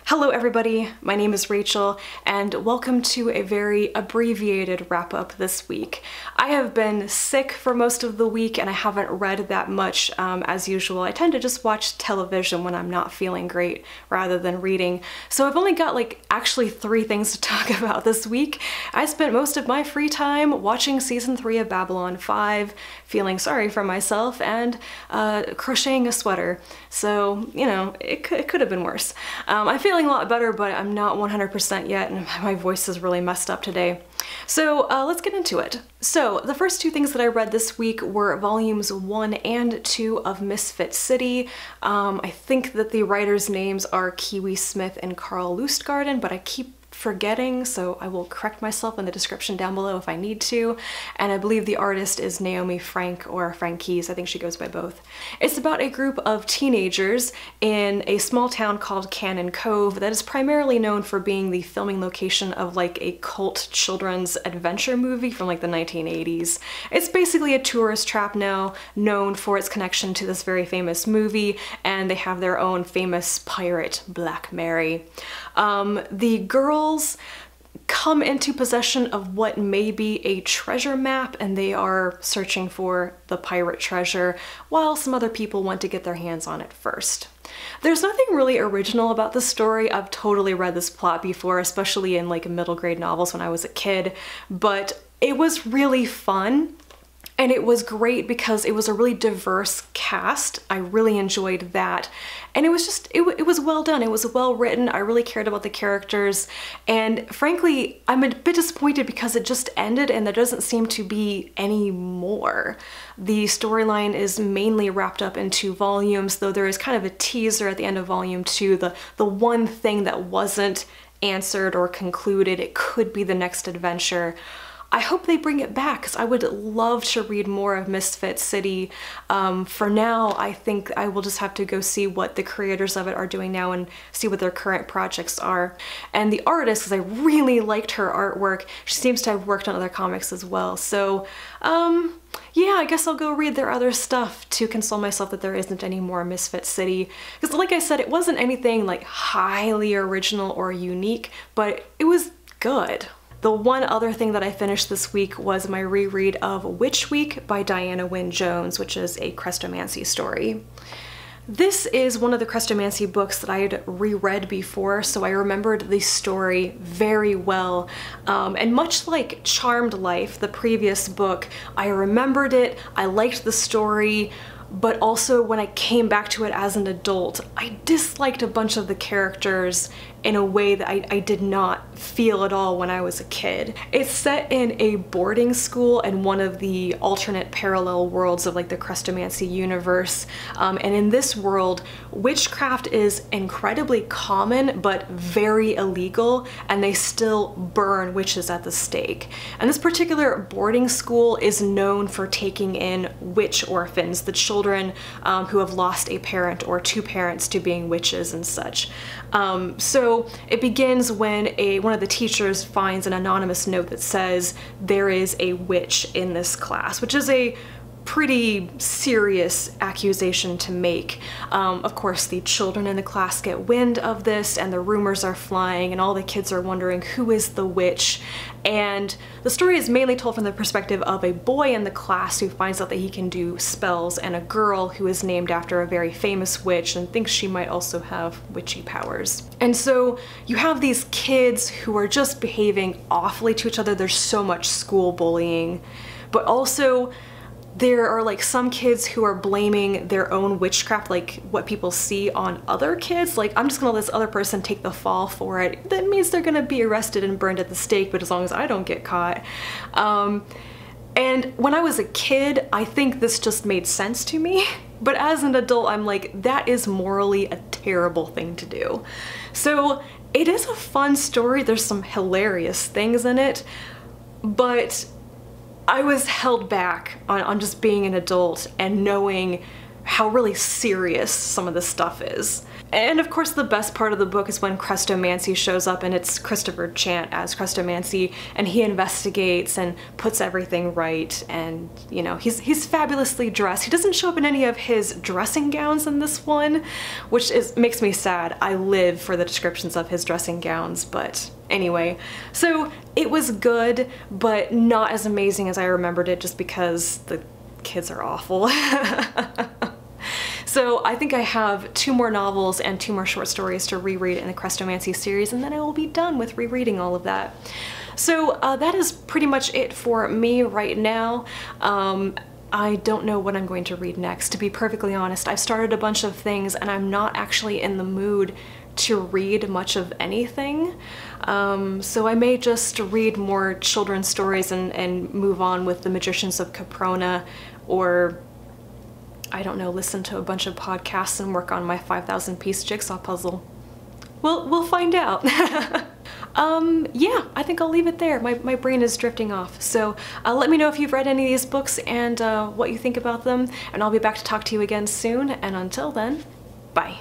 Hello everybody, my name is Rachel and welcome to a very abbreviated wrap-up this week. I have been sick for most of the week and I haven't read that much as usual. I tend to just watch television when I'm not feeling great rather than reading. So I've only got actually 3 things to talk about this week. I spent most of my free time watching season 3 of Babylon 5, feeling sorry for myself, and crocheting a sweater. So, you know, it could have been worse. I'm feeling a lot better, but I'm not 100% yet, and my voice is really messed up today. So let's get into it. So the first 2 things that I read this week were volumes 1 and 2 of Misfit City. I think that the writers' names are Kiwi Smith and Karl Lustgarden, but I keep forgetting, so I will correct myself in the description down below if I need to. And I believe the artist is Naomi or Franquiz. I think she goes by both. It's about a group of teenagers in a small town called Cannon Cove that is primarily known for being the filming location of a cult children's adventure movie from the 1980s. It's basically a tourist trap now, known for its connection to this very famous movie, and they have their own famous pirate, Black Mary. The girls come into possession of what may be a treasure map, and they are searching for the pirate treasure while some other people want to get their hands on it first. There's nothing really original about this story. I've totally read this plot before, especially in middle grade novels when I was a kid, but it was really fun. And it was great because it was a really diverse cast. I really enjoyed that. And it was just, it was well done. It was well written. I really cared about the characters. And frankly, I'm a bit disappointed because it just ended and there doesn't seem to be any more. The storyline is mainly wrapped up in 2 volumes, though there is kind of a teaser at the end of volume 2, the one thing that wasn't answered or concluded. It could be the next adventure. I hope they bring it back because I would love to read more of Misfit City. For now, I think I will just have to go see what the creators of it are doing now and see what their current projects are. And the artist, because I really liked her artwork, she seems to have worked on other comics as well. So, yeah, I guess I'll go read their other stuff to console myself that there isn't any more Misfit City. Because like I said, it wasn't anything highly original or unique, but it was good. The one other thing that I finished this week was my reread of Witch Week by Diana Wynne Jones, which is a Crestomancy story. This is one of the Crestomancy books that I had reread before, so I remembered the story very well. And much like Charmed Life, the previous book, I remembered it, I liked the story, but also when I came back to it as an adult, I disliked a bunch of the characters in a way that I did not feel at all when I was a kid. It's set in a boarding school in one of the alternate parallel worlds of the Crestomancy universe. And in this world, witchcraft is incredibly common but very illegal, and they still burn witches at the stake. And this particular boarding school is known for taking in witch orphans, the children who have lost a parent or 2 parents to being witches and such. So it begins when one of the teachers finds an anonymous note that says there is a witch in this class, which is a pretty serious accusation to make. Of course, the children in the class get wind of this and the rumors are flying and all the kids are wondering who is the witch. And the story is mainly told from the perspective of a boy in the class who finds out that he can do spells, and a girl who is named after a very famous witch and thinks she might also have witchy powers. And so you have these kids who are just behaving awfully to each other. There's so much school bullying, but also there are some kids who are blaming their own witchcraft, what people see on other kids. I'm just gonna let this other person take the fall for it. That means they're gonna be arrested and burned at the stake, but as long as I don't get caught. And when I was a kid, I think this just made sense to me. But as an adult, I'm that is morally a terrible thing to do. So it is a fun story. There's some hilarious things in it, but I was held back on just being an adult and knowing how really serious some of this stuff is. And of course the best part of the book is when Crestomancy shows up, and it's Christopher Chant as Crestomancy, and he investigates and puts everything right, and you know, he's fabulously dressed. He doesn't show up in any of his dressing gowns in this one, which makes me sad. I live for the descriptions of his dressing gowns, but anyway. So it was good, but not as amazing as I remembered it, just because the kids are awful. So I think I have 2 more novels and 2 more short stories to reread in the Crestomancy series, and then I will be done with rereading all of that. So that is pretty much it for me right now. I don't know what I'm going to read next, to be perfectly honest. I've started a bunch of things and I'm not actually in the mood to read much of anything. So I may just read more children's stories and move on with The Magicians of Caprona, or I don't know, listen to a bunch of podcasts and work on my 5,000-piece jigsaw puzzle. We'll find out. Yeah, I think I'll leave it there. My brain is drifting off. So let me know if you've read any of these books and what you think about them, and I'll be back to talk to you again soon. And until then, bye.